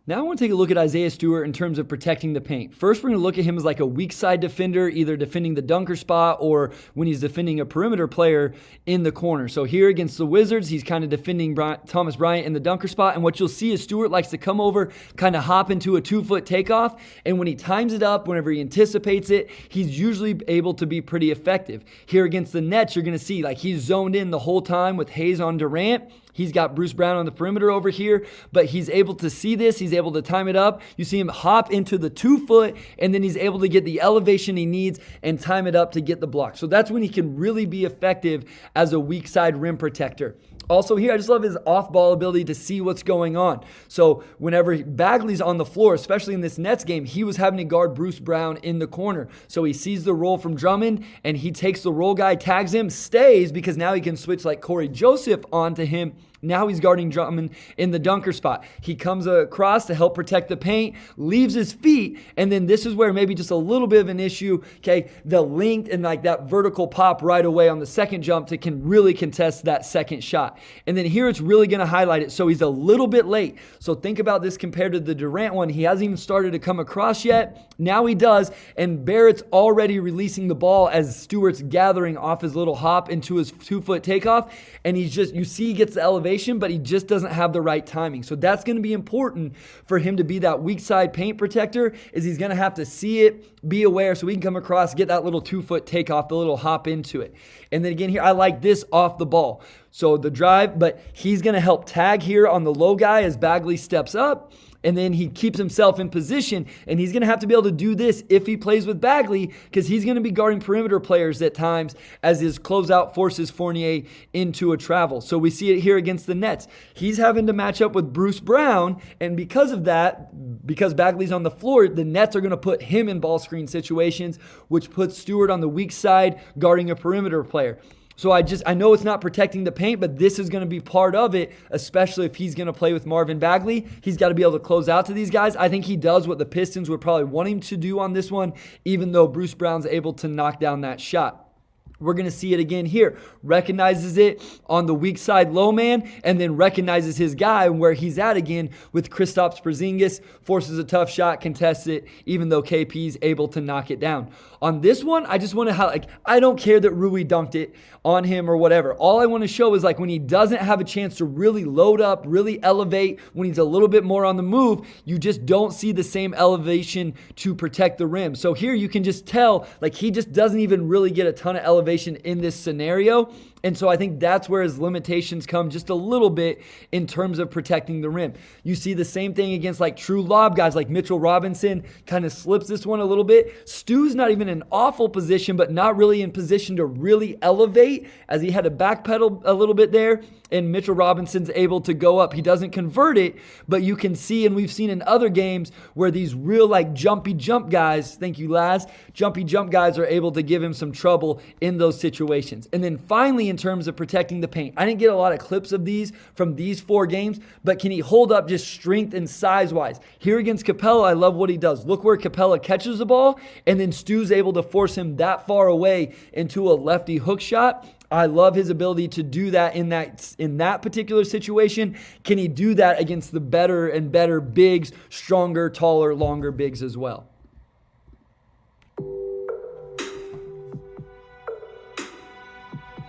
Now I want to take a look at Isaiah Stewart in terms of protecting the paint. First, we're going to look at him as like a weak side defender, either defending the dunker spot or when he's defending a perimeter player in the corner. So here against the Wizards, he's kind of defending Thomas Bryant in the dunker spot. And what you'll see is Stewart likes to come over, kind of hop into a 2-foot takeoff. And when he times it up, whenever he anticipates it, he's usually able to be pretty effective. Here against the Nets, you're going to see like he's zoned in the whole time with Hayes on Durant. He's got Bruce Brown on the perimeter over here, but he's able to see this. He's able to time it up. You see him hop into the 2-foot, and then he's able to get the elevation he needs and time it up to get the block. So that's when he can really be effective as a weak side rim protector. Also here, I just love his off-ball ability to see what's going on. So whenever Bagley's on the floor, especially in this Nets game, he was having to guard Bruce Brown in the corner. So he sees the roll from Drummond, and he takes the roll guy, tags him, stays, because now he can switch like Corey Joseph onto him. Now he's guarding Drummond in the dunker spot. He comes across to help protect the paint, leaves his feet, and then this is where maybe just a little bit of an issue, okay, the length and like that vertical pop right away on the second jump to can really contest that second shot. And then here it's really going to highlight it. So he's a little bit late. So think about this compared to the Durant one. He hasn't even started to come across yet. Now he does, and Barrett's already releasing the ball as Stewart's gathering off his little hop into his 2-foot takeoff, and he's just, you see he gets the elevation, but he just doesn't have the right timing. So that's going to be important for him to be that weak side paint protector, is he's going to have to see it, be aware, so he can come across, get that little 2-foot takeoff, the little hop into it. And then again here, I like this off the ball. So the drive, but he's going to help tag here on the low guy as Bagley steps up. And then he keeps himself in position, and he's going to have to be able to do this if he plays with Bagley, because he's going to be guarding perimeter players at times as his closeout forces Fournier into a travel. So we see it here against the Nets. He's having to match up with Bruce Brown, and because of that, because Bagley's on the floor, the Nets are going to put him in ball screen situations, which puts Stewart on the weak side guarding a perimeter player. So I know it's not protecting the paint, but this is going to be part of it, especially if he's going to play with Marvin Bagley. He's got to be able to close out to these guys. I think he does what the Pistons would probably want him to do on this one, even though Bruce Brown's able to knock down that shot. We're going to see it again here. Recognizes it on the weak side low man, and then recognizes his guy where he's at again with Kristaps Porzingis. Forces a tough shot, contests it, even though KP's able to knock it down. On this one, I just want to highlight, I don't care that Rui dunked it on him or whatever. All I want to show is like when he doesn't have a chance to really load up, really elevate, when he's a little bit more on the move, you just don't see the same elevation to protect the rim. So here you can just tell, like he just doesn't even really get a ton of elevation in this scenario. And so I think that's where his limitations come just a little bit in terms of protecting the rim. You see the same thing against like true lob guys like Mitchell Robinson, kind of slips this one a little bit. Stu's not even in an awful position, but not really in position to really elevate, as he had to backpedal a little bit there. And Mitchell Robinson's able to go up. He doesn't convert it, but you can see, and we've seen in other games where these real like jumpy jump guys, thank you Laz, jumpy jump guys are able to give him some trouble in those situations. And then finally, in terms of protecting the paint, I didn't get a lot of clips of these from these 4 games, but can he hold up just strength and size wise? Here against Capella, I love what he does. Look where Capella catches the ball, and then Stu's able to force him that far away into a lefty hook shot. I love his ability to do that in that particular situation. Can he do that against the better and better bigs, stronger, taller, longer bigs as well?